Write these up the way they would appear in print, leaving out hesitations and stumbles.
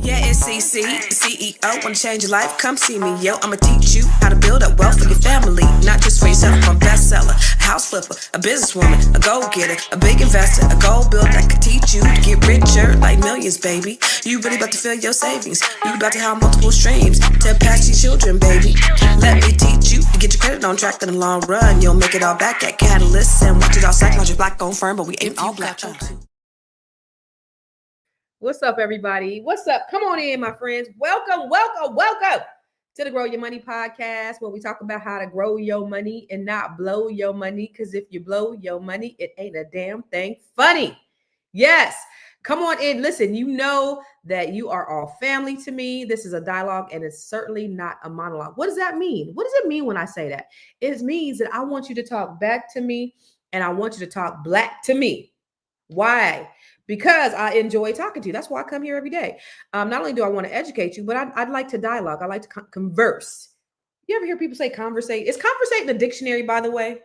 Yeah, it's CC, CEO. Wanna change your life? Come see me, yo. I'ma teach you how to build up wealth for your family, not just for yourself. I'm a bestseller, a house flipper, a businesswoman, a go-getter, a big investor, a gold builder that could teach you to get richer like millions, baby. You really about to fill your savings. You about to have multiple streams to pass your children, baby. Let me teach you to get your credit on track in the long run. You'll make it all back at Catalyst and watch it all psychological black-owned firm, but we ain't all black. What's up, everybody? What's up? Come on in, my friends. Welcome to the Grow Your Money podcast, where we talk about how to grow your money and not blow your money. Because if you blow your money, it ain't a damn thing funny. Yes. Come on in. Listen, you know that you are all family to me. This is a dialogue, and it's certainly not a monologue. What does that mean? What does it mean when I say that? It means that I want you to talk back to me, and I want you to talk black to me. Why? Because I enjoy talking to you. That's why I come here every day. Not only do I want to educate you, but I'd like to dialogue. I like to converse. You ever hear people say conversate? Is conversate in the dictionary, by the way?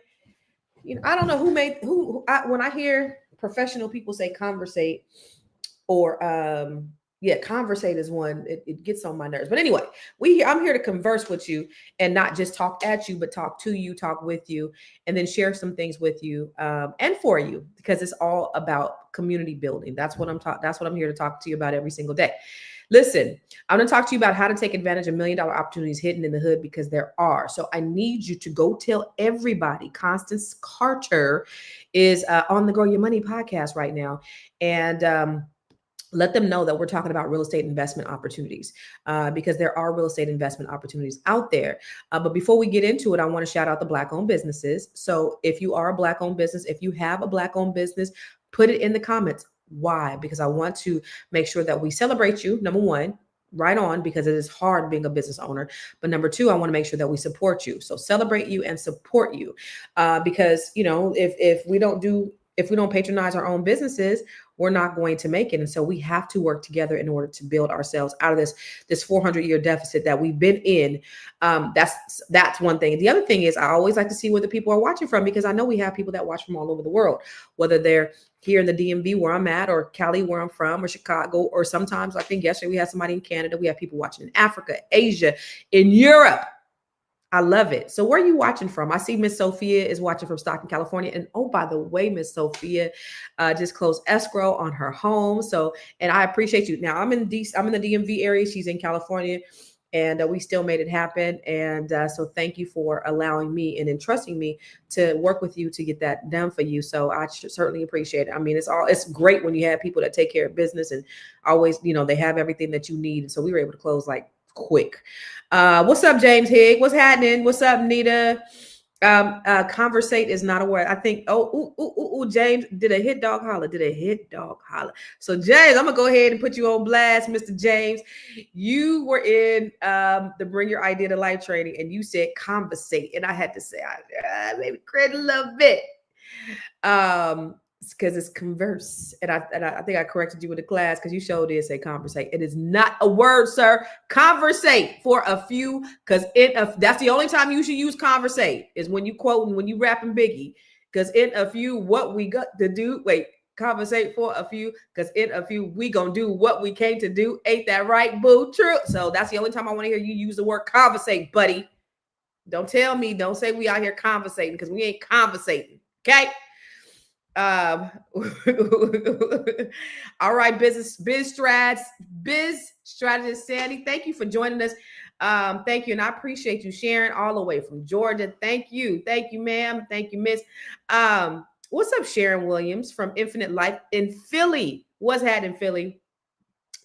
You know, I don't know when I hear professional people say conversate or conversate is one. It gets on my nerves. But anyway, I'm here to converse with you and not just talk at you, but talk to you, talk with you, and then share some things with you and for you, because it's all about community building. That's what I'm here to talk to you about every single day. Listen, I'm going to talk to you about how to take advantage of $1 million opportunities hidden in the hood, because there are. So I need you to go tell everybody. Constance Carter is on the Grow Your Money podcast right now. And let them know that we're talking about real estate investment opportunities because there are real estate investment opportunities out there. But before we get into it, I want to shout out the Black-owned businesses. So if you are a Black-owned business, if you have a Black-owned business, put it in the comments. Why? Because I want to make sure that we celebrate you, number one, right on, because it is hard being a business owner. But number two, I want to make sure that we support you. So celebrate you and support you because, you know, if we don't patronize our own businesses, we're not going to make it. And so we have to work together in order to build ourselves out of this 400-year deficit that we've been in. That's one thing. The other thing is I always like to see where the people are watching from, because I know we have people that watch from all over the world, whether they're here in the DMV where I'm at, or Cali where I'm from, or Chicago, or sometimes I think yesterday we had somebody in Canada. We have people watching in Africa, Asia, in Europe. I love it. So where are you watching from? I see Miss Sophia is watching from Stockton, California. And oh, by the way, Miss Sophia just closed escrow on her home. So, and I appreciate you. Now I'm in the DMV area. She's in California, and we still made it happen. And so thank you for allowing me and entrusting me to work with you to get that done for you. So I certainly appreciate it. I mean, it's great when you have people that take care of business and always, you know, they have everything that you need. And so we were able to close like quick. What's up, James Higg? What's happening? What's up, Nita? Conversate is not a word. I think, James did a hit dog holler. So James, I'm gonna go ahead and put you on blast, Mr. James. You were in the Bring Your Idea to Life training, and you said conversate, and I had to say, maybe credit a little bit. Because it's converse, and I think I corrected you with the class because you showed it say conversate. It is not a word, sir. Conversate for a few, because that's the only time you should use conversate is when you quoting, when you rapping Biggie. Because in a few, what we got to do. Wait, conversate for a few, because in a few we gonna do what we came to do. Ain't that right, boo? True. So that's the only time I want to hear you use the word conversate, buddy. Don't say we out here conversating, because we ain't conversating. Okay. All right, biz strategist Sandy, thank you for joining us. Thank you, and I appreciate you sharing all the way from Georgia. Thank you, ma'am. Thank you, miss. What's up, Sharon Williams from Infinite Life in Philly? What's happening, Philly?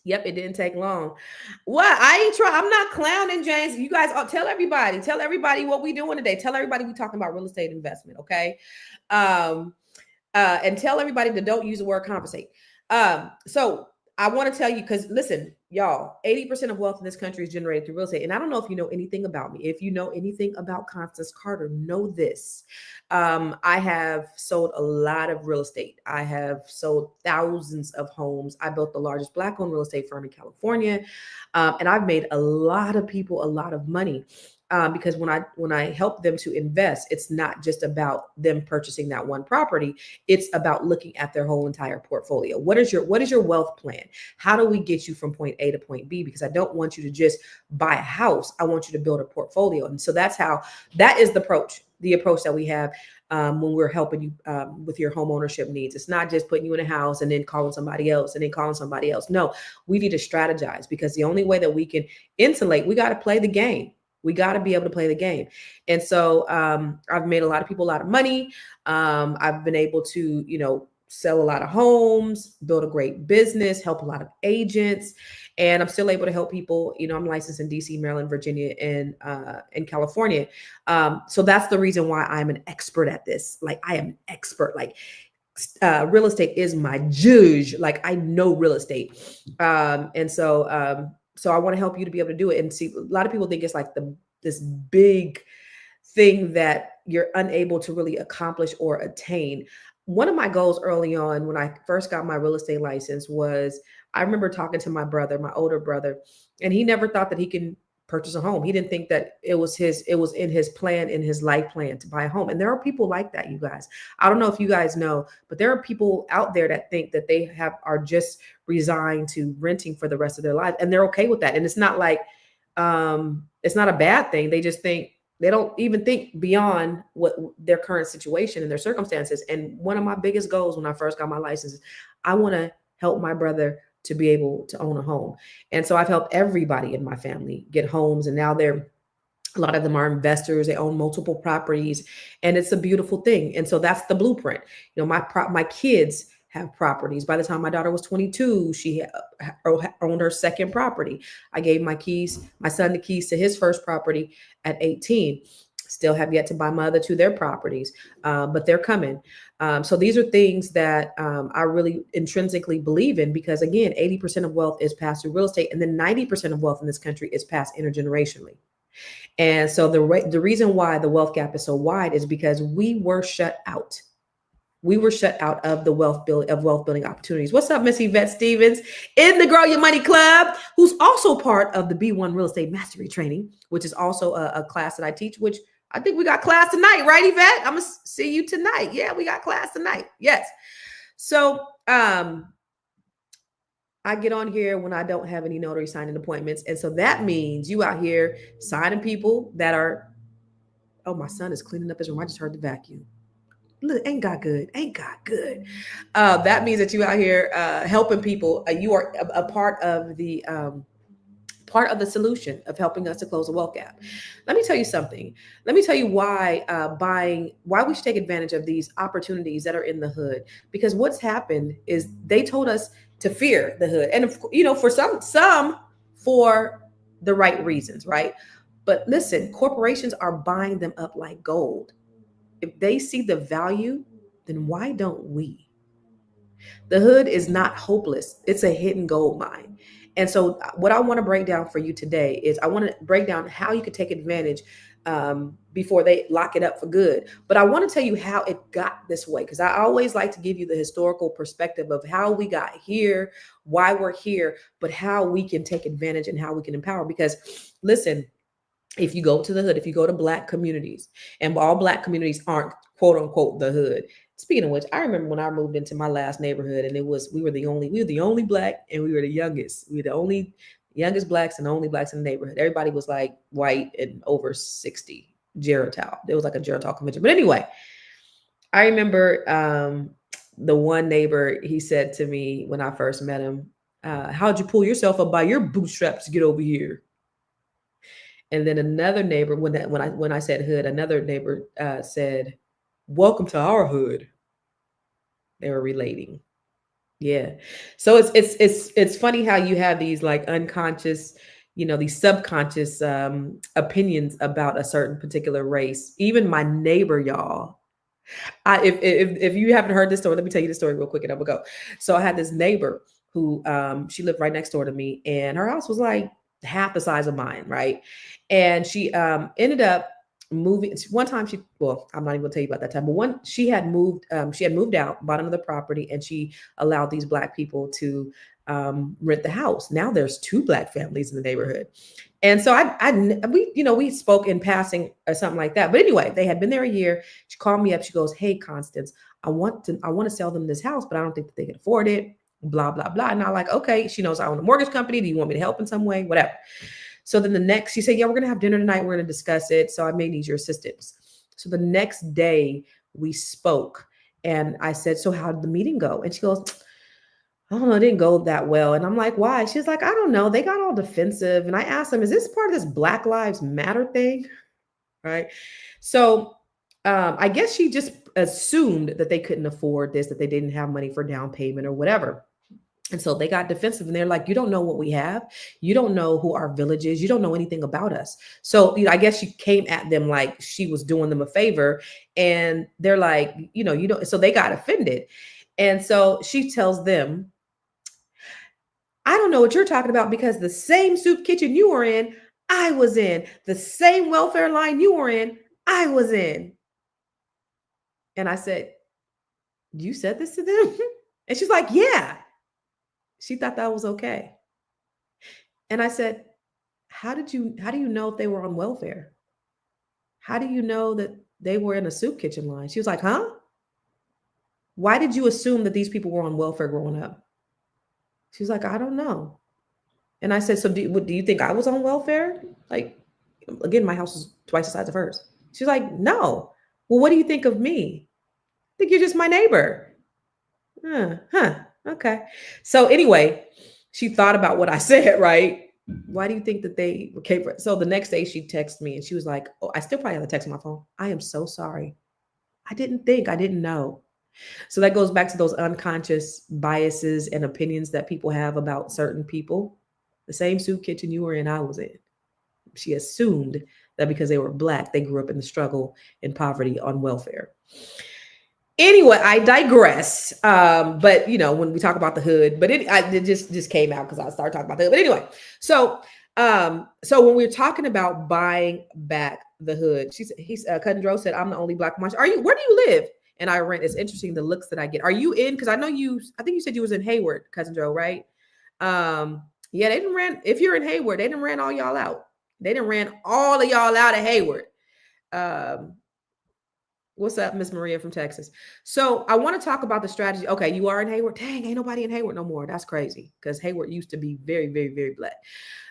Yep, it didn't take long. What? I'm not clowning, James. You guys tell everybody what we doing today. Tell everybody we talking about real estate investment, okay? And tell everybody to don't use the word conversate. So I want to tell you, because listen, y'all, 80% of wealth in this country is generated through real estate. And I don't know if you know anything about me. If you know anything about Constance Carter, know this. I have sold a lot of real estate. I have sold thousands of homes. I built the largest Black-owned real estate firm in California. And I've made a lot of people a lot of money. because when I help them to invest, it's not just about them purchasing that one property. It's about looking at their whole entire portfolio. What is your wealth plan? How do we get you from point A to point B? Because I don't want you to just buy a house. I want you to build a portfolio. And so that is the approach that we have when we're helping you with your home ownership needs. It's not just putting you in a house and then calling somebody else and then calling somebody else. No, we need to strategize, because the only way that we can insulate, we got to play the game. We got to be able to play the game. And so I've made a lot of people a lot of money. I've been able to, sell a lot of homes, build a great business, help a lot of agents. And I'm still able to help people. I'm licensed in DC, Maryland, Virginia, and in California. So that's the reason why I'm an expert at this. Like, I am an expert. Like, real estate is my judge. Like, I know real estate. And so I want to help you to be able to do it. And see, a lot of people think it's like this big thing that you're unable to really accomplish or attain. One of my goals early on when I first got my real estate license was, I remember talking to my brother, my older brother, and he never thought that he can purchase a home. He didn't think that it was in his plan, in his life plan, to buy a home. And there are people like that, you guys. I don't know if you guys know, but there are people out there that think that they are just resigned to renting for the rest of their life, and they're okay with that. And it's not like it's not a bad thing. They just think, they don't even think beyond what their current situation and their circumstances. And one of my biggest goals when I first got my license is, I want to help my brother to be able to own a home. And so I've helped everybody in my family get homes. And now a lot of them are investors. They own multiple properties, and it's a beautiful thing. And so that's the blueprint. My kids have properties. By the time my daughter was 22, she owned her second property. I gave my son the keys to his first property at 18. Still have yet to buy my other two their properties, but they're coming. So these are things that I really intrinsically believe in, because again, 80% of wealth is passed through real estate, and then 90% of wealth in this country is passed intergenerationally. And so the reason why the wealth gap is so wide is because we were shut out. We were shut out of the wealth building opportunities. What's up, Miss Evette Stevens in the Grow Your Money Club, who's also part of the B1 Real Estate Mastery Training, which is also a class that I teach, which I think we got class tonight, right, Evette? I'm going to see you tonight. Yeah, we got class tonight. Yes. So I get on here when I don't have any notary signing appointments. And so that means you out here signing people that are, oh, my son is cleaning up his room. I just heard the vacuum. Look, ain't God good? That means that you out here helping people. You are a part of the solution of helping us to close the wealth gap. Let me tell you something. Let me tell you why we should take advantage of these opportunities that are in the hood. Because what's happened is they told us to fear the hood, and for some for the right reasons, right? But listen, corporations are buying them up like gold. If they see the value, then why don't we? The hood is not hopeless. It's a hidden gold mine. And so what I want to break down for you today is, I want to break down how you could take advantage before they lock it up for good. But I want to tell you how it got this way, because I always like to give you the historical perspective of how we got here, why we're here, but how we can take advantage and how we can empower. Because listen, if you go to the hood, if you go to Black communities, and all Black communities aren't quote unquote the hood. Speaking of which, I remember when I moved into my last neighborhood, and we were the only Black, and we were the youngest. We were the only youngest Blacks and the only Blacks in the neighborhood. Everybody was like white and over 60. Geritol. It was like a Geritol convention. But anyway, I remember the one neighbor, he said to me when I first met him, how'd you pull yourself up by your bootstraps to get over here? And then another neighbor, when I said hood, another neighbor said, welcome to our hood. They were relating. Yeah. So it's funny how you have these like unconscious, these subconscious opinions about a certain particular race. Even my neighbor, y'all. If you haven't heard this story, let me tell you the story real quick and I'm gonna go. So I had this neighbor who she lived right next door to me, and her house was like half the size of mine, right? And she ended up moving. One time I'm not even gonna tell you about that time, but she had moved out, bought another property, and she allowed these Black people to rent the house. Now there's 2 Black families in the neighborhood. And so we spoke in passing or something like that. But anyway, they had been there a year. She called me up. She goes, "Hey, Constance, I want to sell them this house, but I don't think that they can afford it. Blah, blah, blah." And I'm like, "Okay." She knows I own a mortgage company. Do you want me to help in some way? Whatever. So then she said, "Yeah, we're going to have dinner tonight. We're going to discuss it. So I may need your assistance." So the next day we spoke and I said, "So how did the meeting go?" And she goes, "I don't know, it didn't go that well." And I'm like, "Why?" She's like, "I don't know. They got all defensive." And I asked them, "Is this part of this Black Lives Matter thing?" Right. So I guess she just assumed that they couldn't afford this, that they didn't have money for down payment or whatever. And so they got defensive and they're like, "You don't know what we have. You don't know who our village is. You don't know anything about us." So, I guess she came at them like she was doing them a favor. And they're like, you don't. So they got offended. And so she tells them, "I don't know what you're talking about because the same soup kitchen you were in, I was in. The same welfare line you were in, I was in." And I said, "You said this to them?" And she's like, "Yeah." She thought that was okay. And I said, how do you know if they were on welfare? How do you know that they were in a soup kitchen line? She was like, "Huh? Why did you assume that these people were on welfare growing up?" She's like, "I don't know." And I said, "So do you think I was on welfare? Like, again, my house is twice the size of hers." She's like, "No." "Well, what do you think of me?" "I think you're just my neighbor." Huh. Okay. So anyway, she thought about what I said, right? "Why do you think that they came for?" So the next day she texted me and she was like, "Oh, I still probably have the text on my phone. I am so sorry. I didn't know." So that goes back to those unconscious biases and opinions that people have about certain people. The same soup kitchen you were in, I was in. She assumed that because they were Black, they grew up in the struggle and poverty on welfare. Anyway, I digress. But when we talk about the hood, but it just came out because I started talking about the hood. But anyway, so when we're talking about buying back the hood, Cousin Dro said, "I'm the only Black woman." Where do you live? And I rent. It's interesting the looks that I get. Are you in? Because I think you said you was in Hayward, Cousin Dro, right? Yeah, they didn't ran. If you're in Hayward, they didn't ran all y'all out. They didn't ran all of y'all out of Hayward. What's up, Miss Maria from Texas? So I want to talk about the strategy. Okay, you are in Hayward. Dang, ain't nobody in Hayward no more. That's crazy because Hayward used to be very, very, very Black.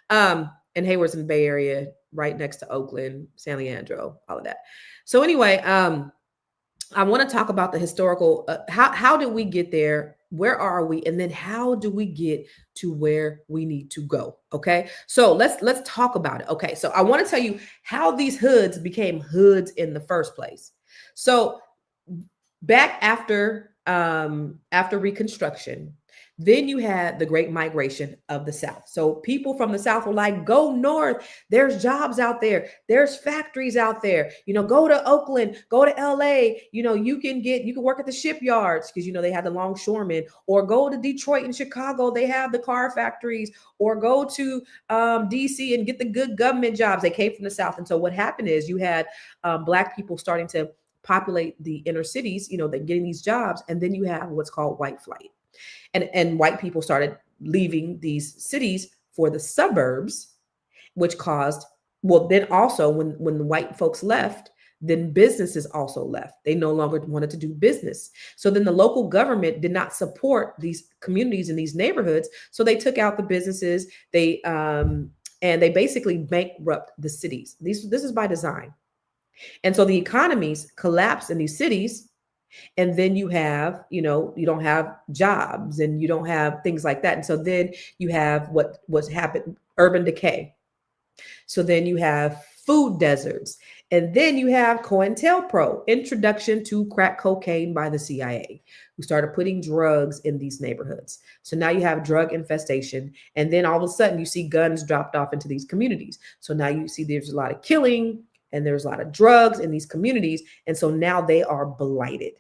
And Hayward's in the Bay Area, right next to Oakland, San Leandro, all of that. So anyway, I want to talk about the historical. How did we get there? Where are we? And then how do we get to where we need to go? Okay, so let's talk about it. Okay, so I want to tell you how these hoods became hoods in the first place. So back after Reconstruction, then you had the Great Migration of the South. So people from the South were like, "Go north. There's jobs out there. There's factories out there. Go to Oakland, go to LA. You can work at the shipyards because they had the longshoremen, or go to Detroit and Chicago. They have the car factories, or go to DC and get the good government jobs." They came from the South. And so what happened is you had Black people starting to populate the inner cities, they're getting these jobs. And then you have what's called white flight. And white people started leaving these cities for the suburbs, which caused, then also when the white folks left, then businesses also left. They no longer wanted to do business. So then the local government did not support these communities in these neighborhoods. So they took out the businesses. And they basically bankrupt the cities. This is by design. And so the economies collapse in these cities. And then you have, you don't have jobs and you don't have things like that. And so then you have what's happened, urban decay. So then you have food deserts. And then you have COINTELPRO, introduction to crack cocaine by the CIA, who started putting drugs in these neighborhoods. So now you have drug infestation. And then all of a sudden you see guns dropped off into these communities. So now you see there's a lot of killing and there's a lot of drugs in these communities. And so now they are blighted.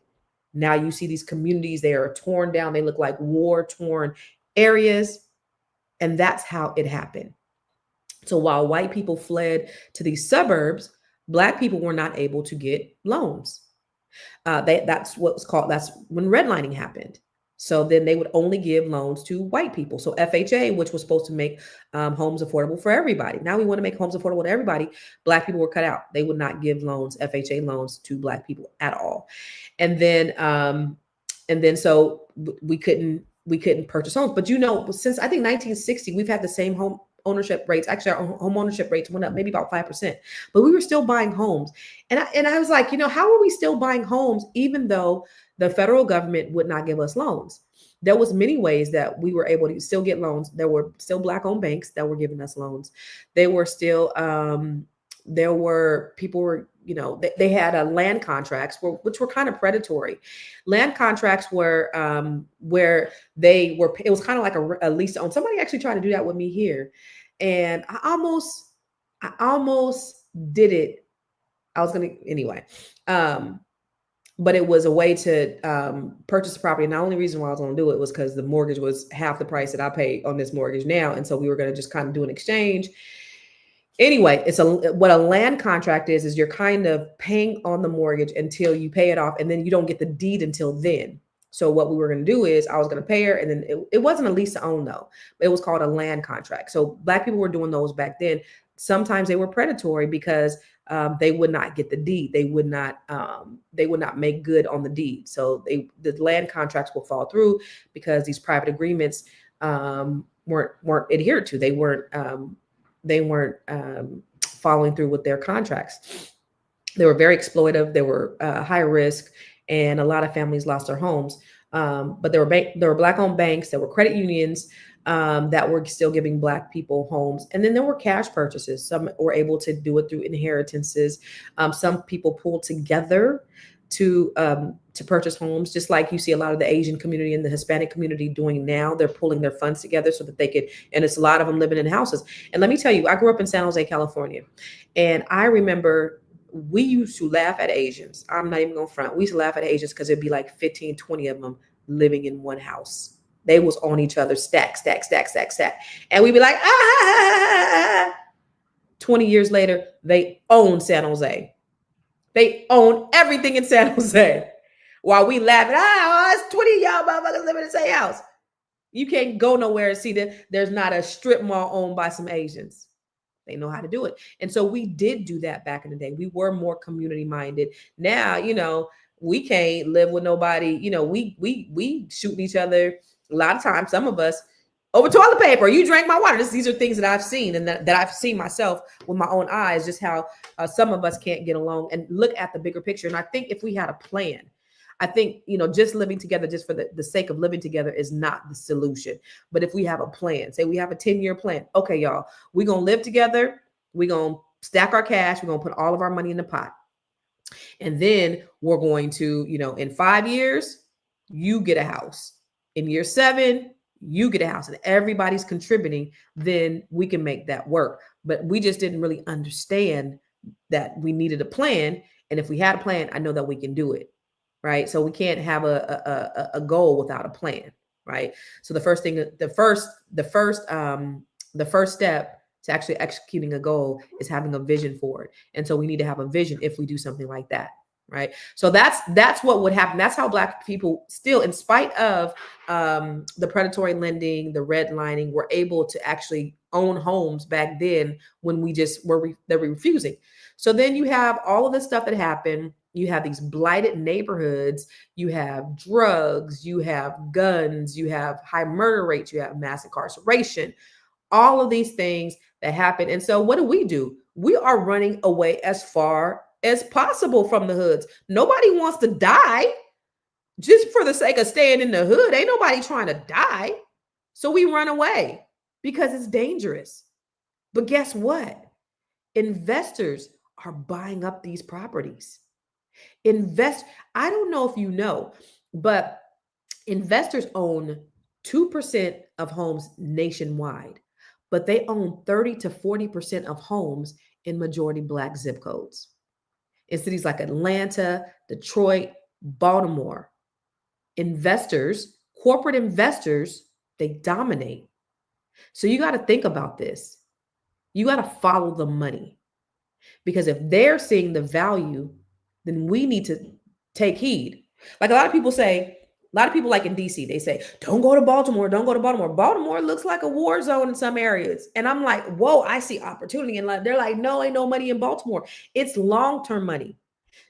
Now you see these communities, they are torn down. They look like war-torn areas. And that's how it happened. So while white people fled to these suburbs, Black people were not able to get loans. That's what's called, that's when redlining happened. So then they would only give loans to white people. So FHA, which was supposed to make homes affordable for everybody. Now we want to make homes affordable to everybody. Black people were cut out. They would not give loans, FHA loans, to Black people at all. And then so we couldn't purchase homes. But since I think 1960, we've had the same home ownership rates. Actually, our home ownership rates went up maybe about 5%, but we were still buying homes. And I was like, how are we still buying homes even though the federal government would not give us loans? There was many ways that we were able to still get loans. There were still Black-owned banks that were giving us loans. They were still, there were people were, they had land contracts which were kind of predatory. Land contracts were where they were, it was kind of like a lease to own. Somebody actually tried to do that with me here. And I almost did it. I was going to, anyway. But it was a way to purchase the property. And the only reason why I was going to do it was because the mortgage was half the price that I paid on this mortgage now. And so we were going to just kind of do an exchange. Anyway, what a land contract is you're kind of paying on the mortgage until you pay it off, and then you don't get the deed until then. So what we were going to do is I was going to pay her, and then it wasn't a lease to own though. It was called a land contract. So Black people were doing those back then. Sometimes they were predatory because they would not get the deed. They would not make good on the deed. So the land contracts will fall through because these private agreements weren't adhered to. They weren't following through with their contracts. They were very exploitive. They were high risk, and a lot of families lost their homes. But there were Black-owned banks, there were credit unions that were still giving Black people homes. And then there were cash purchases. Some were able to do it through inheritances. Some people pulled together to purchase homes, just like you see a lot of the Asian community and the Hispanic community doing now. They're pulling their funds together so that they could, and it's a lot of them living in houses. And let me tell you, I grew up in San Jose, California. And I remember we used to laugh at Asians. I'm not even going to front. We used to laugh at Asians because it'd be like 15, 20 of them living in one house. They was on each other, stack. And we'd be like, 20 years later, they own San Jose. They own everything in San Jose. While we laughing, it's 20 of y'all motherfuckers living in the same house. You can't go nowhere and see that there's not a strip mall owned by some Asians. They know how to do it. And so we did do that back in the day. We were more community minded. Now, we can't live with nobody. We shooting each other. A lot of times, some of us over toilet paper. You drank my water. These are things that I've seen and that I've seen myself with my own eyes, just how some of us can't get along and look at the bigger picture. And I think if we had a plan, I think, just living together just for the sake of living together is not the solution. But if we have a plan, say we have a 10-year plan. Okay, y'all, we're going to live together. We're going to stack our cash. We're going to put all of our money in the pot. And then we're going to, in 5 years, you get a house. In year 7, you get a house, and everybody's contributing, then we can make that work. But we just didn't really understand that we needed a plan. And if we had a plan, I know that we can do it. Right. So we can't have a goal without a plan. Right. So the first step to actually executing a goal is having a vision for it. And so we need to have a vision if we do something like that. Right. So that's what would happen. That's how Black people still, in spite of the predatory lending, the redlining, were able to actually own homes back then when we just they were refusing. So then you have all of this stuff that happened. You have these blighted neighborhoods, you have drugs, you have guns, you have high murder rates, you have mass incarceration, all of these things that happen. And so what do? We are running away as far as possible from the hoods. Nobody wants to die just for the sake of staying in the hood. Ain't nobody trying to die. So we run away because it's dangerous. But guess what? Investors are buying up these properties. I don't know if you know, but investors own 2% of homes nationwide, but they own 30 to 40% of homes in majority Black zip codes. In cities like Atlanta, Detroit, Baltimore, corporate investors, they dominate. So you got to think about this. You got to follow the money. Because if they're seeing the value, then we need to take heed. Like a lot of people say, a lot of people like in DC, they say, don't go to Baltimore, don't go to Baltimore. Baltimore looks like a war zone in some areas. And I'm like, whoa, I see opportunity. And they're like, no, ain't no money in Baltimore. It's long-term money.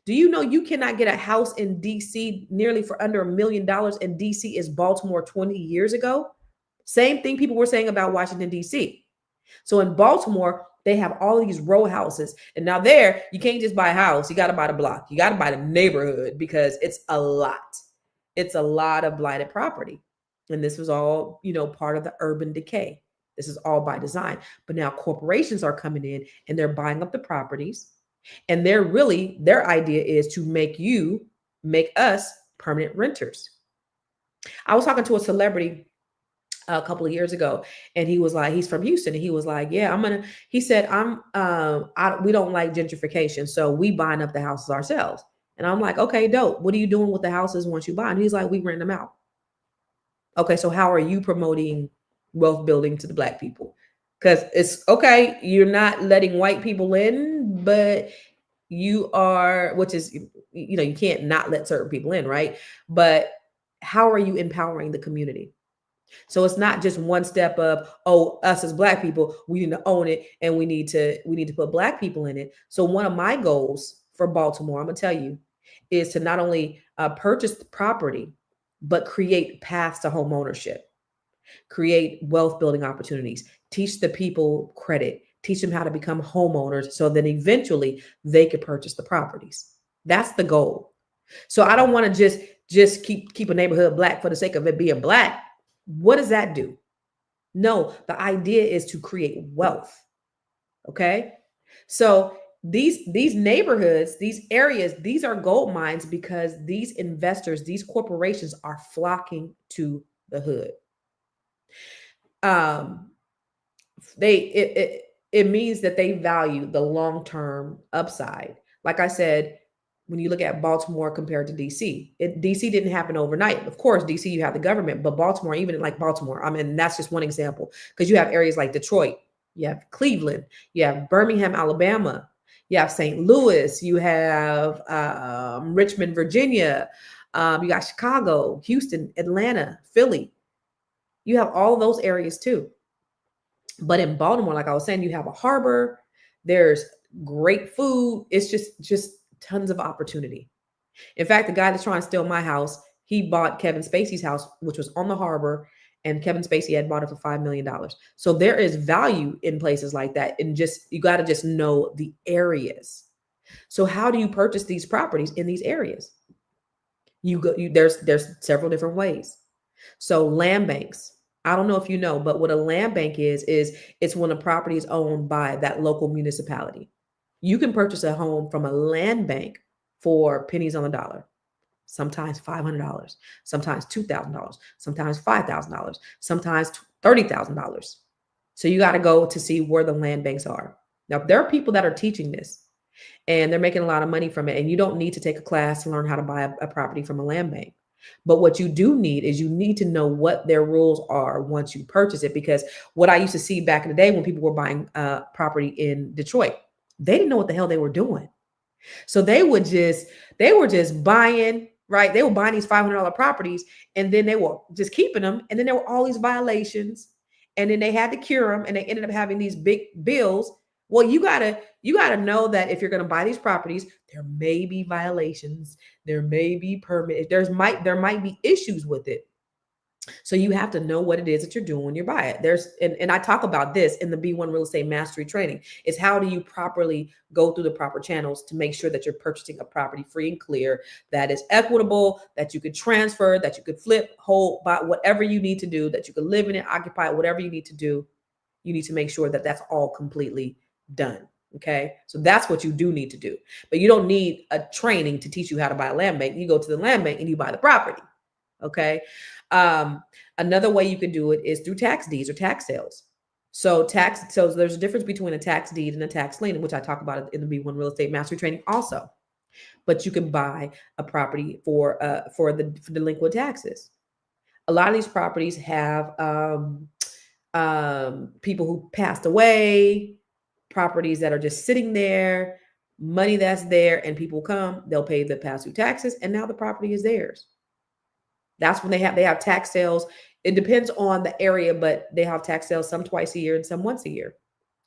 Do you know you cannot get a house in DC nearly for under $1 million, and DC is Baltimore 20 years ago? Same thing people were saying about Washington, DC. So in Baltimore, they have all of these row houses. And now there, you can't just buy a house. You got to buy the block. You got to buy the neighborhood because it's a lot. It's a lot of blighted property. And this was all, part of the urban decay. This is all by design. But now corporations are coming in and they're buying up the properties. And their idea is to make us permanent renters. I was talking to a celebrity a couple of years ago, and he was like, he's from Houston, and he was like, yeah, he said, we don't like gentrification, so we buying up the houses ourselves. And I'm like, okay, dope. What are you doing with the houses once you buy? And he's like, we rent them out. Okay, so how are you promoting wealth building to the Black people? Because it's okay, you're not letting white people in, but you are, which is, you can't not let certain people in, right? But how are you empowering the community? So it's not just one step of, us as Black people, we need to own it, and we need to put Black people in it. So one of my goals for Baltimore, I'm gonna tell you, is to not only purchase the property, but create paths to home ownership, create wealth building opportunities, teach the people credit, teach them how to become homeowners, so then eventually they could purchase the properties. That's the goal. So I don't want to just keep a neighborhood Black for the sake of it being Black. What does that do? No, the idea is to create wealth. Okay. So these neighborhoods, these areas, these are gold mines because these investors, these corporations are flocking to the hood. It means that they value the long-term upside. Like I said, when you look at Baltimore compared to DC, DC didn't happen overnight. Of course, DC, you have the government, but Baltimore, even like Baltimore, that's just one example, because you have areas like Detroit, you have Cleveland, you have Birmingham, Alabama, you have St. Louis, you have Richmond, Virginia, you got Chicago, Houston, Atlanta, Philly. You have all those areas too. But in Baltimore, like I was saying, you have a harbor, there's great food. It's just tons of opportunity. In fact, the guy that's trying to steal my house, he bought Kevin Spacey's house, which was on the harbor, and Kevin Spacey had bought it for $5 million. So there is value in places like that. And you got to just know the areas. So how do you purchase these properties in these areas? There's several different ways. So land banks. I don't know if you know, but what a land bank is it's when a property is owned by that local municipality. You can purchase a home from a land bank for pennies on the dollar. Sometimes $500, sometimes $2,000, sometimes $5,000, sometimes $30,000. So you got to go to see where the land banks are. Now, there are people that are teaching this and they're making a lot of money from it. And you don't need to take a class to learn how to buy a property from a land bank. But what you do need is you need to know what their rules are once you purchase it. Because what I used to see back in the day when people were buying property in Detroit, they didn't know what the hell they were doing. So they were just buying, right? They were buying these $500 properties and then they were just keeping them. And then there were all these violations and then they had to cure them and they ended up having these big bills. Well, you gotta know that if you're gonna buy these properties, there may be violations, there may be permit, there might be issues with it. So you have to know what it is that you're doing when you buy it. And I talk about this in the B1 Real Estate Mastery Training. Is how do you properly go through the proper channels to make sure that you're purchasing a property free and clear, that is equitable, that you could transfer, that you could flip, hold, buy, whatever you need to do, that you could live in it, occupy it, whatever you need to do. You need to make sure that that's all completely done. Okay. So that's what you do need to do. But you don't need a training to teach you how to buy a land bank. You go to the land bank and you buy the property. Okay. Another way you can do it is through tax deeds or tax sales. So there's a difference between a tax deed and a tax lien, which I talk about in the B1 Real Estate Mastery Training also. But you can buy a property for the delinquent taxes. A lot of these properties have people who passed away, properties that are just sitting there, money that's there, and people come, they'll pay the pass-through taxes, and now the property is theirs. That's when they have tax sales. It depends on the area, but they have tax sales some twice a year and some once a year.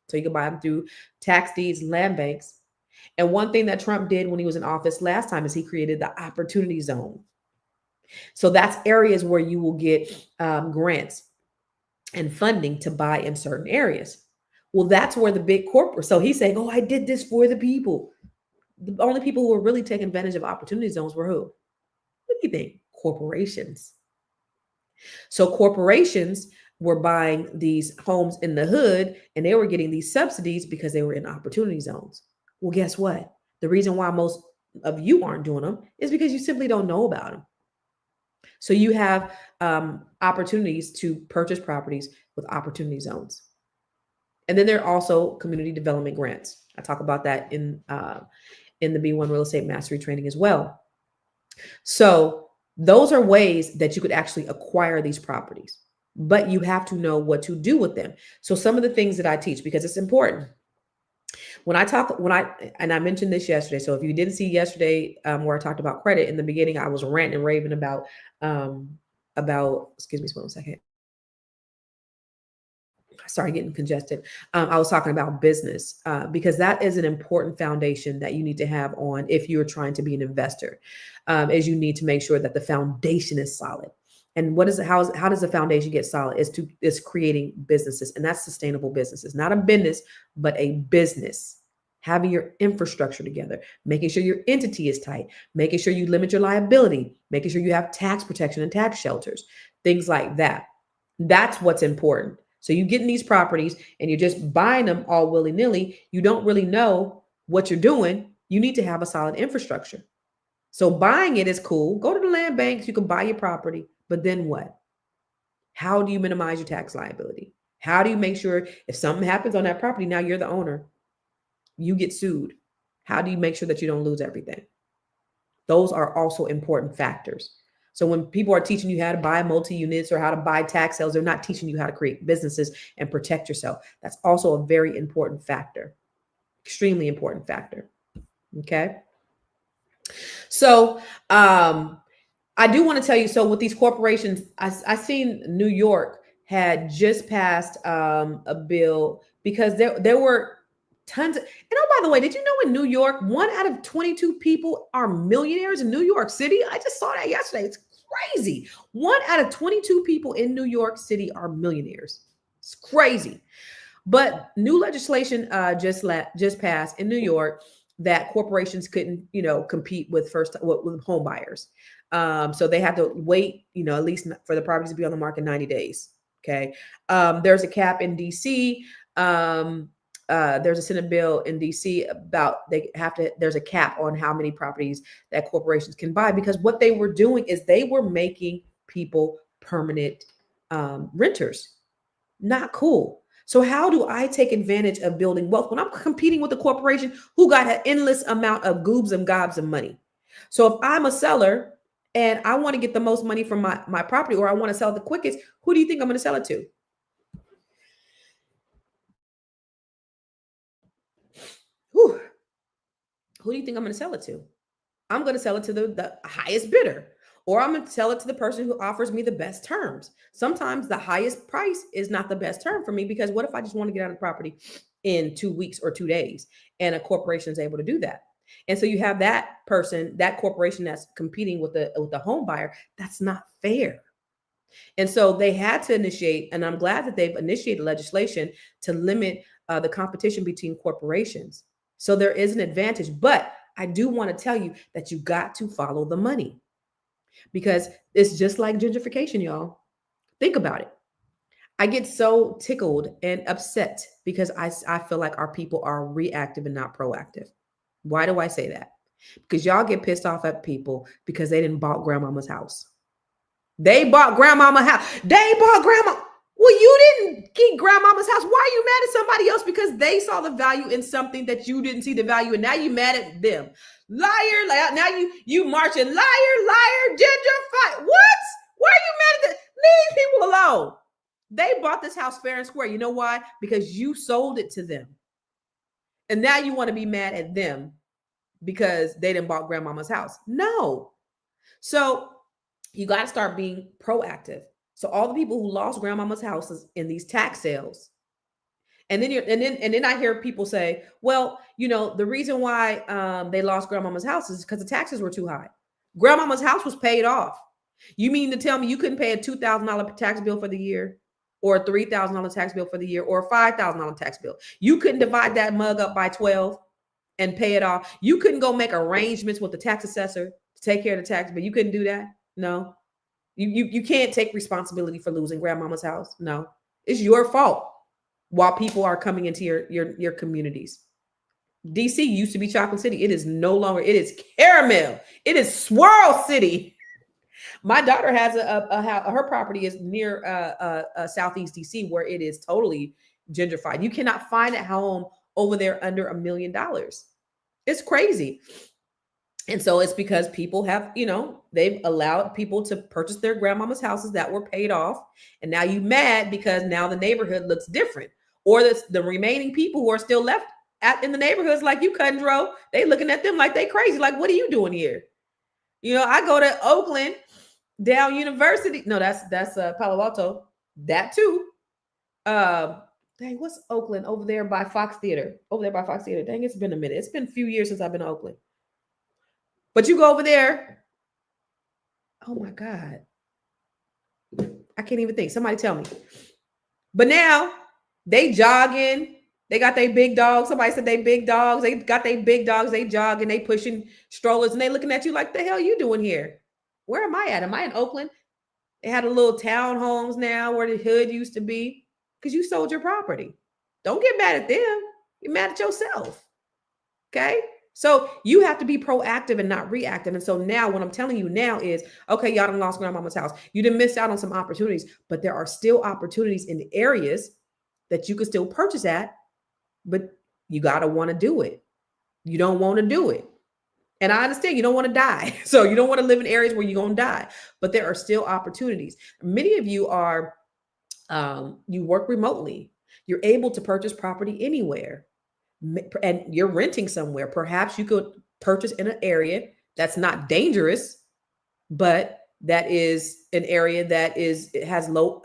So you can buy them through tax deeds, land banks. And one thing that Trump did when he was in office last time is he created the opportunity zone. So that's areas where you will get grants and funding to buy in certain areas. Well, that's where the big corporate. So he's saying, "Oh, I did this for the people." The only people who were really taking advantage of opportunity zones were who? What do you think? Corporations. So corporations were buying these homes in the hood, and they were getting these subsidies because they were in opportunity zones. Well, guess what? The reason why most of you aren't doing them is because you simply don't know about them. So you have opportunities to purchase properties with opportunity zones. And then there are also community development grants. I talk about that in the B1 Real Estate Mastery training as well. So those are ways that you could actually acquire these properties, but you have to know what to do with them. So some of the things that I teach, because it's important. I mentioned this yesterday. So if you didn't see yesterday, where I talked about credit in the beginning, I was ranting and raving about, excuse me, one second. Sorry, getting congested. I was talking about business because that is an important foundation that you need to have on if you're trying to be an investor, is you need to make sure that the foundation is solid. And how does the foundation get solid? Is creating businesses, and that's sustainable businesses, not a business, but a business. Having your infrastructure together, making sure your entity is tight, making sure you limit your liability, making sure you have tax protection and tax shelters, things like that. That's what's important. So you get in these properties and you're just buying them all willy-nilly. You don't really know what you're doing. You need to have a solid infrastructure. So buying it is cool. Go to the land banks. You can buy your property. But then what? How do you minimize your tax liability? How do you make sure if something happens on that property, now you're the owner, you get sued? How do you make sure that you don't lose everything? Those are also important factors. So when people are teaching you how to buy multi-units or how to buy tax sales, they're not teaching you how to create businesses and protect yourself. That's also a very important factor, extremely important factor. Okay. So I do want to tell you, so with these corporations, I seen New York had just passed a bill because there were tons of, and oh, by the way, did you know in New York, 1 out of 22 people are millionaires in New York City? I just saw that yesterday. It's crazy. 1 out of 22 people in New York City are millionaires. It's crazy. But new legislation just passed in New York that corporations couldn't, compete with with home buyers. So they have to wait, at least for the properties to be on the market 90 days. Okay. There's a cap in DC. There's a Senate bill in DC about there's a cap on how many properties that corporations can buy, because what they were doing is they were making people permanent renters. Not cool. So how do I take advantage of building wealth when I'm competing with a corporation who got an endless amount of goobs and gobs of money? So if I'm a seller and I want to get the most money from my property, or I want to sell it the quickest, who do you think I'm going to sell it to? Whew. Who do you think I'm going to sell it to? I'm going to sell it to the highest bidder, or I'm going to sell it to the person who offers me the best terms. Sometimes the highest price is not the best term for me, because what if I just want to get out of the property in 2 weeks or 2 days, and a corporation is able to do that? And so you have that person, that corporation that's competing with the home buyer. That's not fair. And so they had to initiate, and I'm glad that they've initiated legislation to limit the competition between corporations. So there is an advantage, but I do want to tell you that you got to follow the money, because it's just like gentrification, y'all. Think about it. I get so tickled and upset because I feel like our people are reactive and not proactive. Why do I say that? Because y'all get pissed off at people because they didn't bought grandmama's house. They bought grandmama's house. They bought grandma. Well, you didn't get grandmama's house. Why are you mad at somebody else because they saw the value in something that you didn't see the value in? Now you mad at them. Liar. Now you marching. Liar, ginger fight. What? Why are you mad at them? Leave people alone. They bought this house fair and square. You know why? Because you sold it to them. And now you want to be mad at them because they didn't bought grandmama's house. No. So you got to start being proactive. So all the people who lost grandmama's houses in these tax sales, and then I hear people say, well, the reason why they lost grandmama's house is because the taxes were too high. Grandmama's house was paid off. You mean to tell me you couldn't pay a $2,000 tax bill for the year, or a $3,000 tax bill for the year, or a $5,000 tax bill? You couldn't divide that mug up by 12 and pay it off. You couldn't go make arrangements with the tax assessor to take care of the tax bill. You couldn't do that. No, you can't take responsibility for losing grandmama's house. No, it's your fault while people are coming into your communities. DC used to be Chocolate City. It is no longer. It is Caramel. It is Swirl City. My daughter has her property is near Southeast DC, where it is totally gentrified. You cannot find a home over there under $1 million. It's crazy. And so it's because people have, they've allowed people to purchase their grandmama's houses that were paid off. And now you mad because now the neighborhood looks different. Or the remaining people who are still left in the neighborhoods like you, Cundro, they looking at them like they crazy. Like, what are you doing here? I go to Oakland, Down University. No, that's Palo Alto. That too. Dang, what's Oakland over there by Fox Theater? Dang, it's been a minute. It's been a few years since I've been to Oakland. But you go over there. Oh my God. I can't even think. Somebody tell me. But now they jogging. They got their big dogs. Somebody said they big dogs. They got their big dogs. They jogging. They pushing strollers. And they looking at you like, the hell you doing here? Where am I at? Am I in Oakland? They had a little townhomes now where the hood used to be, because you sold your property. Don't get mad at them. Get mad at yourself. Okay? So you have to be proactive and not reactive. And so now what I'm telling you now is, okay, y'all done lost grandmama's house. You done missed out on some opportunities, but there are still opportunities in the areas that you can still purchase at, but you got to want to do it. You don't want to do it. And I understand you don't want to die. So you don't want to live in areas where you're going to die, but there are still opportunities. Many of you are, you work remotely. You're able to purchase property anywhere. And you're renting somewhere. Perhaps you could purchase in an area that's not dangerous, but that is an area that has low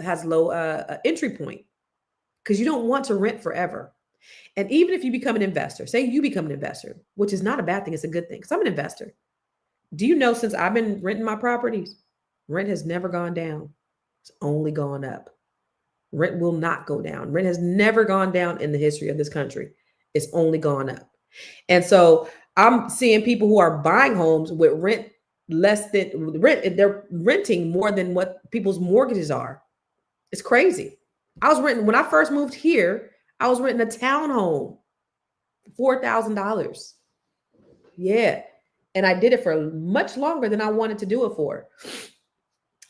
entry point, because you don't want to rent forever. And even if you become an investor, say you become an investor, which is not a bad thing, it's a good thing, because I'm an investor. Do you know, since I've been renting my properties, rent has never gone down. It's only gone up. Rent will not go down. Rent has never gone down in the history of this country. It's only gone up. And so I'm seeing people who are buying homes with rent less than rent. They're renting more than what people's mortgages are. It's crazy. When I first moved here, I was renting a townhome, $4,000. Yeah. And I did it for much longer than I wanted to do it for.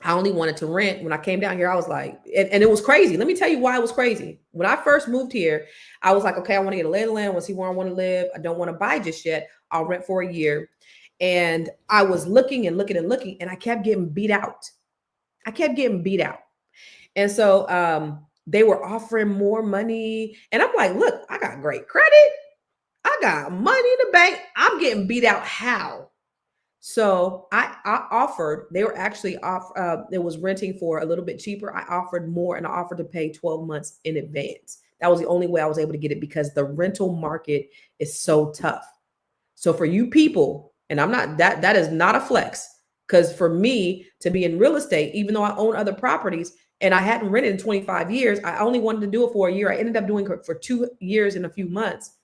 I only wanted to rent. When I came down here, I was like, and it was crazy. Let me tell you why it was crazy. When I first moved here, I was like, okay, I want to get a lay of the land. I want to see where I want to live. I don't want to buy just yet. I'll rent for a year. And I was looking and looking and looking, and I kept getting beat out. And so they were offering more money. And I'm like, look, I got great credit. I got money in the bank. I'm getting beat out. How? So I offered, they were actually it was renting for a little bit cheaper. I offered more, and I offered to pay 12 months in advance. That was the only way I was able to get it, because the rental market is so tough. So for you people, and I'm not, that is not a flex, because for me to be in real estate, even though I own other properties and I hadn't rented in 25 years, I only wanted to do it for a year. I ended up doing it for 2 years and a few months.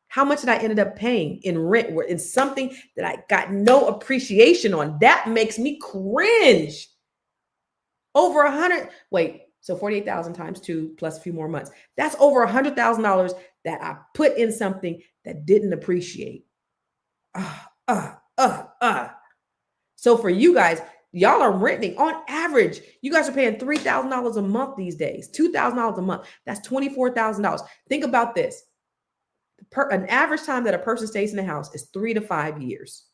How much did I ended up paying in rent? In something that I got no appreciation on. That makes me cringe. Over 100. Wait, so 48,000 times 2 plus a few more months. That's over $100,000 that I put in something that didn't appreciate. So for you guys, y'all are renting on average. You guys are paying $3,000 a month these days, $2,000 a month. That's $24,000. Think about this. An average time that a person stays in the house is 3 to 5 years.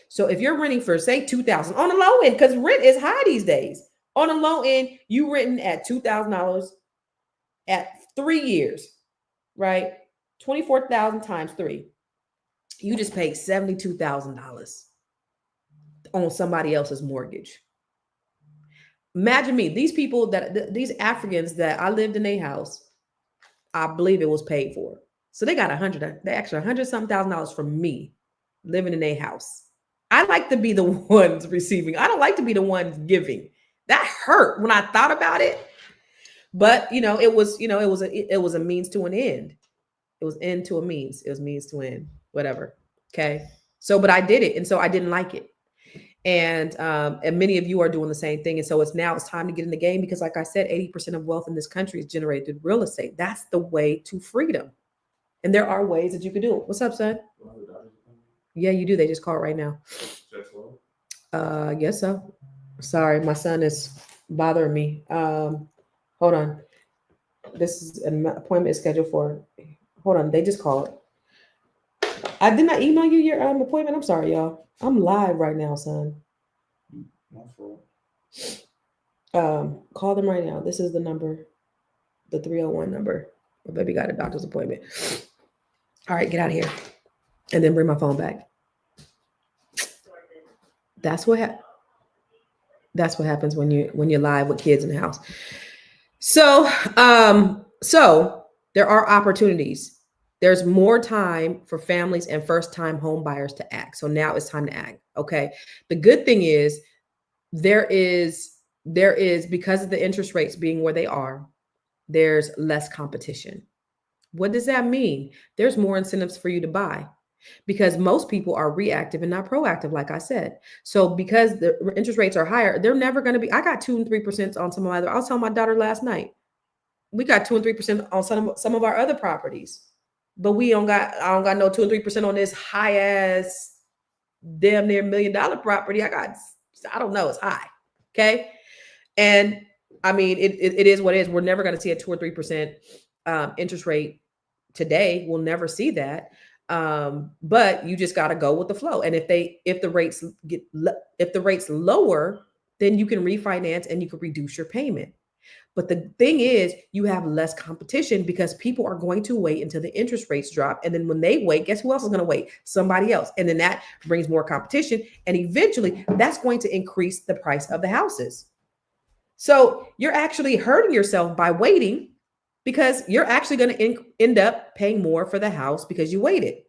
So if you're renting for, say, $2,000 on the low end, because rent is high these days. On the low end, you renting at $2,000 at 3 years, right? 24,000 times 3. You just paid $72,000 on somebody else's mortgage. Imagine me, these people these Africans that I lived in their house, I believe it was paid for. So they got $100 something thousand from me living in their house. I like to be the ones receiving. I don't like to be the ones giving. That hurt when I thought about it. But it was a means to an end. It was end to a means. It was means to end. Whatever. Okay. So, but I did it, and so I didn't like it. And many of you are doing the same thing. And so it's time to get in the game because, like I said, 80% of wealth in this country is generated through real estate. That's the way to freedom. And there are ways that you can do it. What's up, son? Yeah, you do. They just call it right now. I guess so. Sorry, my son is bothering me. Hold on. This is an appointment is scheduled for. Hold on. They just called. I did not email you your appointment. I'm sorry, y'all. I'm live right now, son. Call them right now. This is the number, the 301 number. My baby got a doctor's appointment. All right, get out of here. And then bring my phone back. That's what happens when you're live with kids in the house. So there are opportunities. There's more time for families and first-time home buyers to act. So now it's time to act. Okay. The good thing is there is because of the interest rates being where they are, there's less competition. What does that mean? There's more incentives for you to buy because most people are reactive and not proactive, like I said. So because the interest rates are higher, they're never going to be. I got 2 and 3% on some of my. I was telling my daughter last night, we got 2 and 3% on some of our other properties. But I don't got no 2 and 3% on this high ass damn near $1 million property. I don't know, it's high. Okay. And I mean, it is what it is. We're never going to see a 2 or 3% interest rate today. We'll never see that. But you just got to go with the flow. And if the rates lower, then you can refinance and you can reduce your payment. But the thing is, you have less competition because people are going to wait until the interest rates drop. And then when they wait, guess who else is going to wait? Somebody else. And then that brings more competition. And eventually that's going to increase the price of the houses. So you're actually hurting yourself by waiting because you're actually going to end up paying more for the house because you waited.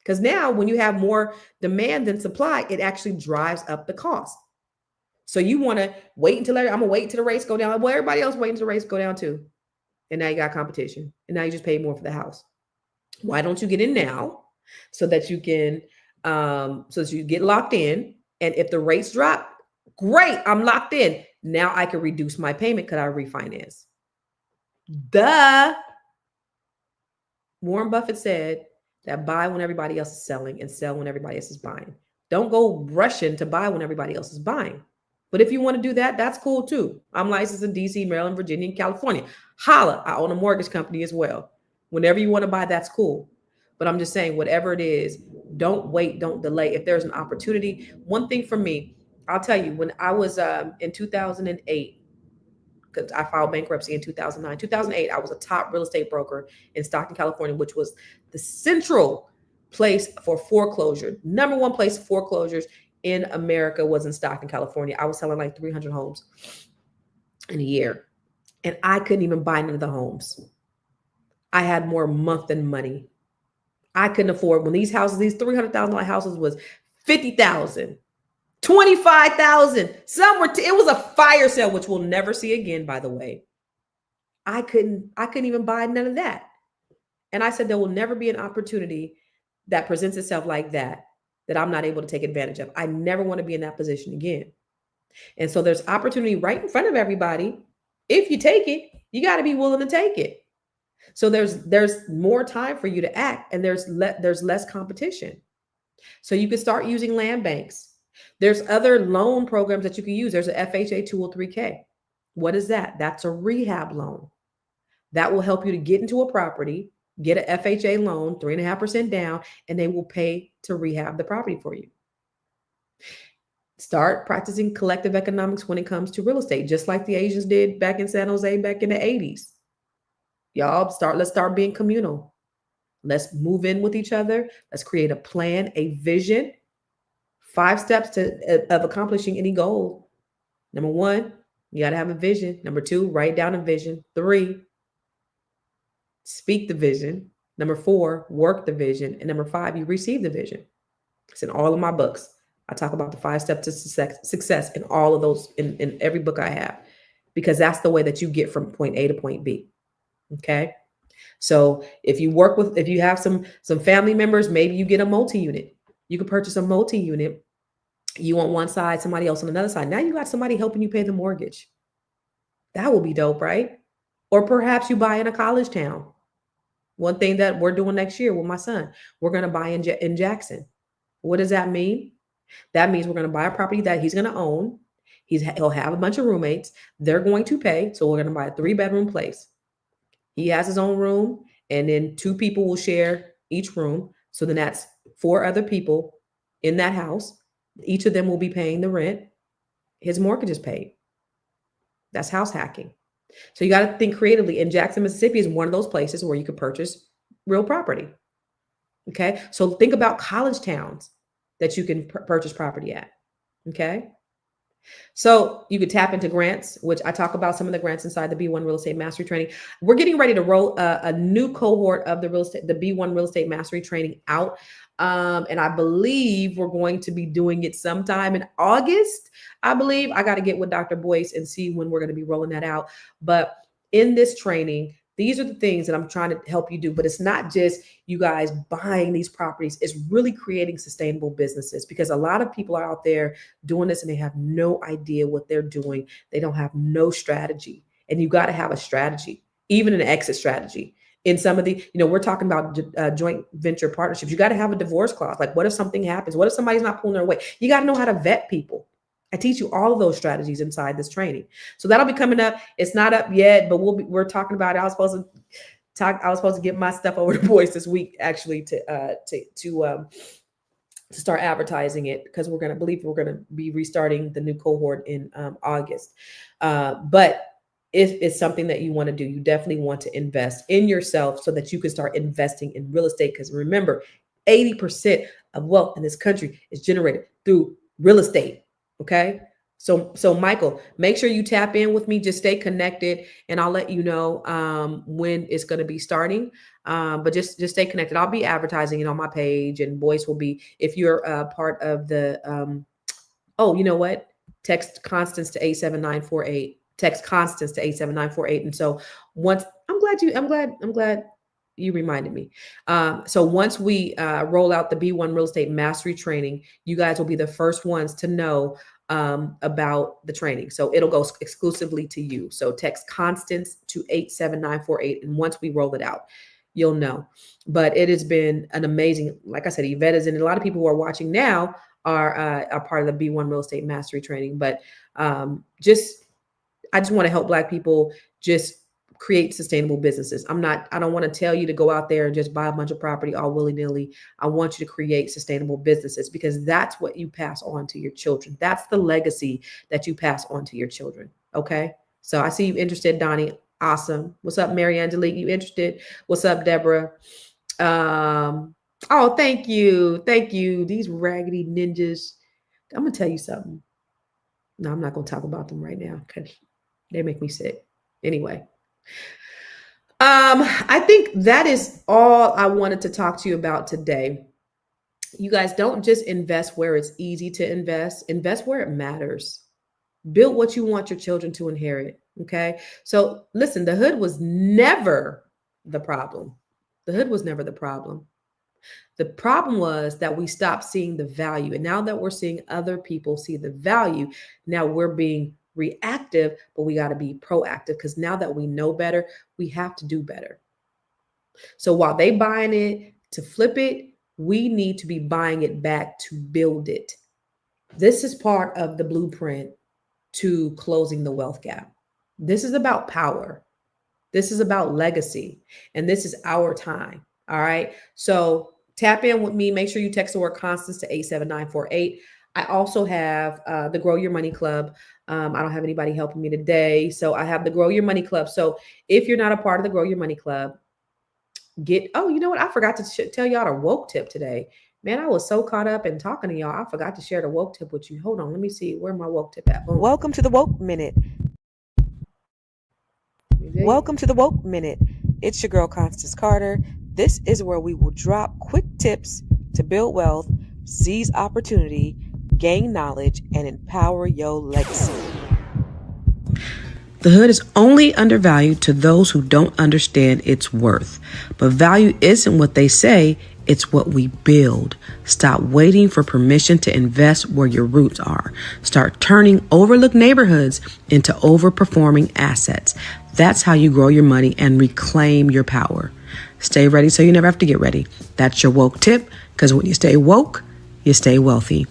Because now when you have more demand than supply, it actually drives up the cost. So you want to wait until I'm going to wait till the rates go down. Well, everybody else waiting until the rates go down too. And now you got competition. And now you just pay more for the house. Why don't you get in now so that you can, so that you get locked in? And if the rates drop, great, I'm locked in. Now I can reduce my payment because I refinance. Warren Buffett said that buy when everybody else is selling and sell when everybody else is buying. Don't go rushing to buy when everybody else is buying. But if you want to do that, that's cool too. I'm licensed in DC, Maryland, Virginia, and California. Holla, I own a mortgage company as well. Whenever you want to buy, that's cool. But I'm just saying, whatever it is, don't wait, don't delay. If there's an opportunity, one thing for me, I'll tell you, when I was in 2008, because I filed bankruptcy in 2009, 2008, I was a top real estate broker in Stockton, California, which was the central place for foreclosure. Number one place for foreclosures in America was in Stockton, California. I was selling like 300 homes in a year. And I couldn't even buy none of the homes. I had more month than money. I couldn't afford when these houses, these $300,000 houses was $50,000, $25,000. It was a fire sale, which we'll never see again, by the way. I couldn't even buy none of that. And I said, there will never be an opportunity that presents itself like that I'm not able to take advantage of. I never want to be in that position again. And so there's opportunity right in front of everybody. If you take it, you got to be willing to take it. So there's more time for you to act, and there's less competition. So you can start using land banks. There's other loan programs that you can use. There's a FHA 203K. What is that? That's a rehab loan. That will help you to get into a property, get an FHA loan, 3.5% down, and they will pay to rehab the property for you. Start practicing collective economics when it comes to real estate, just like the Asians did back in San Jose back in the 80s. Y'all let's start being communal. Let's move in with each other. Let's create a plan, a vision, 5 steps of accomplishing any goal. Number 1, you got to have a vision. Number 2, write down a vision. 3, speak the vision. Number 4, work the vision. And number 5, you receive the vision. It's in all of my books. I talk about the 5 steps to success in all of those, in every book I have, because that's the way that you get from point A to point B. Okay. So if you have some family members, maybe you get a multi-unit. You can purchase a multi-unit. You on one side, somebody else on another side. Now you got somebody helping you pay the mortgage. That will be dope, right? Or perhaps you buy in a college town. One thing that we're doing next year with my son, we're going to buy in Jackson. What does that mean? That means we're going to buy a property that he's going to own. He'll have a bunch of roommates. They're going to pay. So we're going to buy a 3-bedroom place. He has his own room, and then 2 people will share each room. So then that's 4 other people in that house. Each of them will be paying the rent. His mortgage is paid. That's house hacking. So you got to think creatively. And Jackson, Mississippi is one of those places where you could purchase real property. Okay. So think about college towns that you can purchase property at. Okay. So you could tap into grants, which I talk about some of the grants inside the B1 Real Estate Mastery Training. We're getting ready to roll a new cohort of the B1 Real Estate Mastery Training out. And I believe we're going to be doing it sometime in August. I believe I got to get with Dr. Boyce and see when we're going to be rolling that out. But in this training, these are the things that I'm trying to help you do. But it's not just you guys buying these properties. It's really creating sustainable businesses, because a lot of people are out there doing this and they have no idea what they're doing. They don't have no strategy. And you got to have a strategy, even an exit strategy. In some of the, we're talking about joint venture partnerships. You got to have a divorce clause. Like, what if something happens? What if somebody's not pulling their weight? You got to know how to vet people. I teach you all of those strategies inside this training. So that'll be coming up. It's not up yet, but we're talking about it. I was supposed to get my stuff over to Boyce this week, actually, to start advertising it, because we're going to be restarting the new cohort in August. But if it's something that you want to do, you definitely want to invest in yourself so that you can start investing in real estate. Because remember, 80% of wealth in this country is generated through real estate. Okay. So Michael, make sure you tap in with me. Just stay connected, and I'll let you know when it's going to be starting. But just stay connected. I'll be advertising it on my page, and Boyce will be, if you're part of the, you know what? Text Constance to 87948. Text Constance to 87948. And so once, I'm glad you reminded me. So once we roll out the B1 Real Estate Mastery Training, you guys will be the first ones to know about the training. So it'll go exclusively to you. So text Constance to 87948. And once we roll it out, you'll know. But it has been an amazing, like I said, Evette is in. A lot of people who are watching now are part of the B1 Real Estate Mastery Training. But I just want to help Black people just create sustainable businesses. I don't want to tell you to go out there and just buy a bunch of property all willy-nilly. I want you to create sustainable businesses, because that's what you pass on to your children. That's the legacy that you pass on to your children. Okay. So I see you interested, Donnie. Awesome. What's up, Mary Angelique? You interested? What's up, Deborah? Oh, thank you. Thank you. These raggedy ninjas. I'm going to tell you something. No, I'm not going to talk about them right now, because they make me sick. Anyway. I think that is all I wanted to talk to you about today. You guys, don't just invest where it's easy to invest. Invest where it matters. Build what you want your children to inherit. Okay. So listen, the hood was never the problem. The hood was never the problem. The problem was that we stopped seeing the value. And now that we're seeing other people see the value, now we're being reactive, but we got to be proactive, because now that we know better, we have to do better. So while they buying it to flip it, we need to be buying it back to build it. This is part of the blueprint to closing the wealth gap. This is about power. This is about legacy. And this is our time. All right. So tap in with me. Make sure you text the word Constance to 87948. I also have the Grow Your Money Club. I don't have anybody helping me today. So I have the Grow Your Money Club. So if you're not a part of the Grow Your Money Club, you know what? I forgot to tell y'all the woke tip today. Man, I was so caught up in talking to y'all. I forgot to share the woke tip with you. Hold on. Let me see. Where my woke tip at? Boom. Welcome to the Woke Minute. Welcome to the Woke Minute. It's your girl, Constance Carter. This is where we will drop quick tips to build wealth, seize opportunity, gain knowledge, and empower your legacy. The hood is only undervalued to those who don't understand its worth. But value isn't what they say, it's what we build. Stop waiting for permission to invest where your roots are. Start turning overlooked neighborhoods into overperforming assets. That's how you grow your money and reclaim your power. Stay ready so you never have to get ready. That's your woke tip, because when you stay woke, you stay wealthy.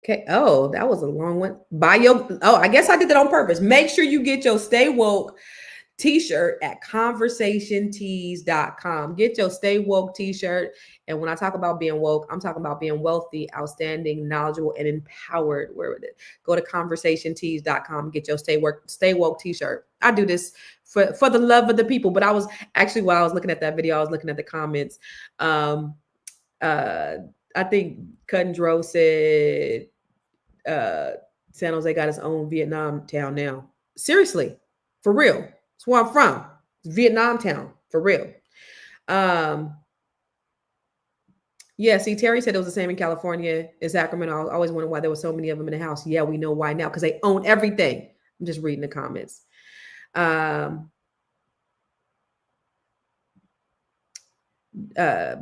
Okay. Oh, that was a long one. I guess I did that on purpose. Make sure you get your Stay Woke t-shirt at conversationtees.com. Get your Stay Woke t-shirt. And when I talk about being woke, I'm talking about being wealthy, outstanding, knowledgeable, and empowered. Where would it? Go to conversationtees.com. Get your Stay Woke t-shirt. I do this for the love of the people. But I was actually, while I was looking at that video, I was looking at the comments. I think Cut and Dro said San Jose got its own Vietnam town now. Seriously, for real. That's where I'm from. It's Vietnam town, for real. Yeah, see, Terry said it was the same in California, in Sacramento. I always wondered why there were so many of them in the house. Yeah, we know why now, because they own everything. I'm just reading the comments.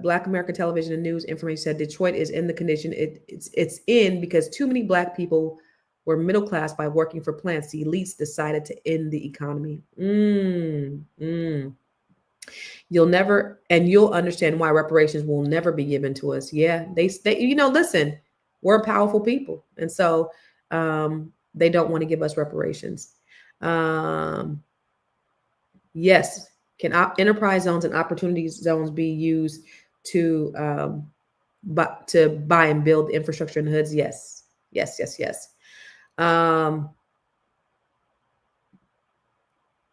Black American Television and News Information said Detroit is in the condition it's in because too many Black people were middle class by working for plants. The elites decided to end the economy. You'll understand why reparations will never be given to us. Yeah, they listen, we're powerful people, and so they don't want to give us reparations. Yes. Can enterprise zones and opportunity zones be used to buy and build infrastructure in the hoods? Yes.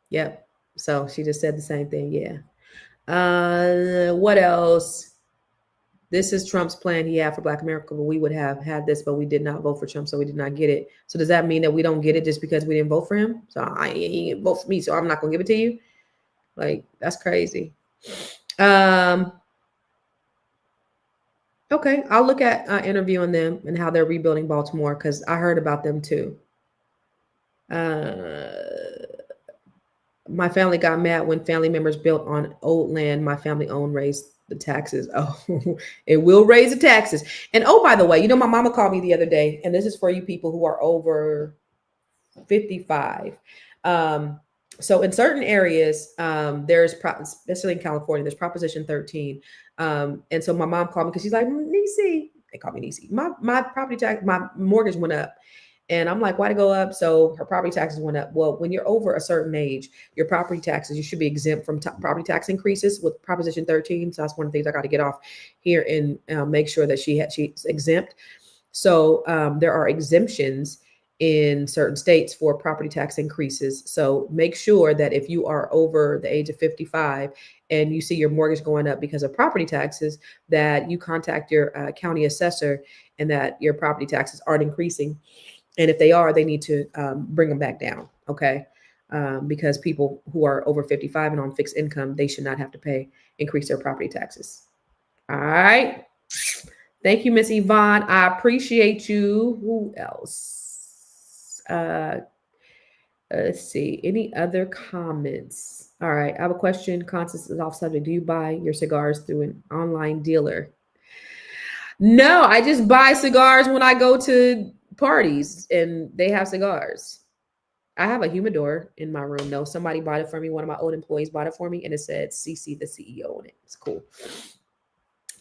Yep. So she just said the same thing. Yeah. What else? This is Trump's plan he had for Black America. We would have had this, but we did not vote for Trump, so we did not get it. So does that mean that we don't get it just because we didn't vote for him? So he didn't vote for me, so I'm not going to give it to you. Like, that's crazy. Okay, I'll look at interviewing them and how they're rebuilding Baltimore, because I heard about them too. My family got mad when family members built on old land my family owned, raised the taxes. Oh, it will raise the taxes. And oh, by the way, my mama called me the other day, and this is for you people who are over 55. So in certain areas, there's especially in California, there's Proposition 13. And so my mom called me because she's like, Niecy, they call me Niecy. My property tax, my mortgage went up. And I'm like, why'd it go up? So her property taxes went up. Well, when you're over a certain age, your property taxes, you should be exempt from property tax increases with Proposition 13. So that's one of the things I got to get off here and make sure that she's exempt. So there are exemptions in certain states for property tax increases. So make sure that if you are over the age of 55 and you see your mortgage going up because of property taxes, that you contact your county assessor and that your property taxes aren't increasing. And if they are, they need to bring them back down. Okay. Because people who are over 55 and on fixed income, they should not have to increase their property taxes. All right. Thank you, Miss Yvonne. I appreciate you. Who else? Let's see. Any other comments? All right. I have a question. Constance is off subject. Do you buy your cigars through an online dealer? No, I just buy cigars when I go to parties and they have cigars. I have a humidor in my room. No, somebody bought it for me. One of my old employees bought it for me, and it said CC the CEO on it. It's cool.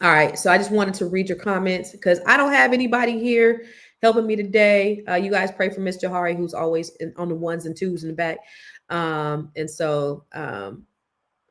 All right. So I just wanted to read your comments because I don't have anybody here helping me today. You guys pray for Miss Jahari, who's always on the ones and twos in the back. And so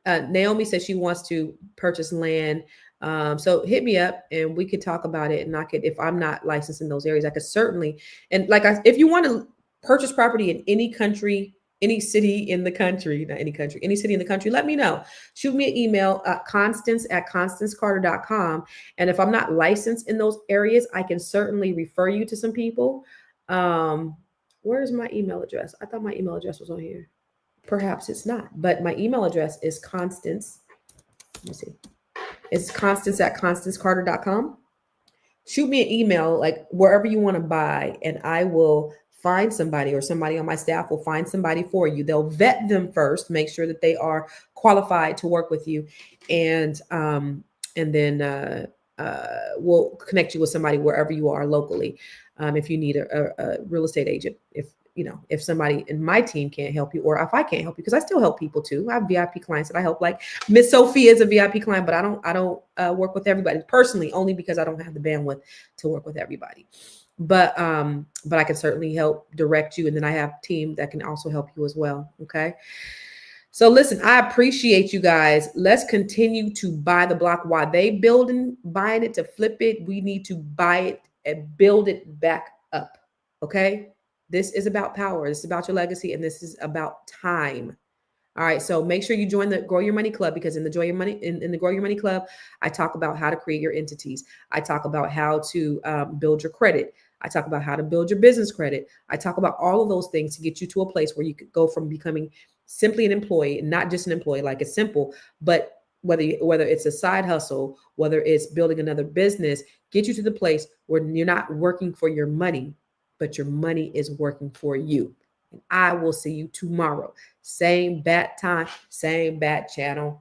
Naomi says she wants to purchase land So hit me up and we could talk about it. And I could, if I'm not licensed in those areas, I could certainly, and if you want to purchase property in any country, any city in the country, not any country, any city in the country, let me know. Shoot me an email at constance@constancecarter.com. And if I'm not licensed in those areas, I can certainly refer you to some people. Where's my email address? I thought my email address was on here. Perhaps it's not, but my email address is Constance. Let me see. It's constance@constancecarter.com. Shoot me an email, like wherever you want to buy, and I will find somebody, or somebody on my staff will find somebody for you. They'll vet them first, make sure that they are qualified to work with you, and then we'll connect you with somebody wherever you are locally. If you need a real estate agent, if somebody in my team can't help you, or if I can't help you, because I still help people too. I have VIP clients that I help, like Miss Sophia is a VIP client, but I don't work with everybody personally, only because I don't have the bandwidth to work with everybody. But I can certainly help direct you, and then I have a team that can also help you as well. Okay. So listen, I appreciate you guys. Let's continue to buy the block while they buying it to flip it. We need to buy it and build it back up. Okay. This is about power. This is about your legacy, and this is about time. All right. So make sure you join the Grow Your Money Club, because in the Grow Your Money Club, I talk about how to create your entities. I talk about how to build your credit. I talk about how to build your business credit. I talk about all of those things to get you to a place where you could go from becoming simply an employee, not just an employee, like it's simple, but whether it's a side hustle, whether it's building another business, get you to the place where you're not working for your money, but your money is working for you. And I will see you tomorrow. Same bat time, same bat channel.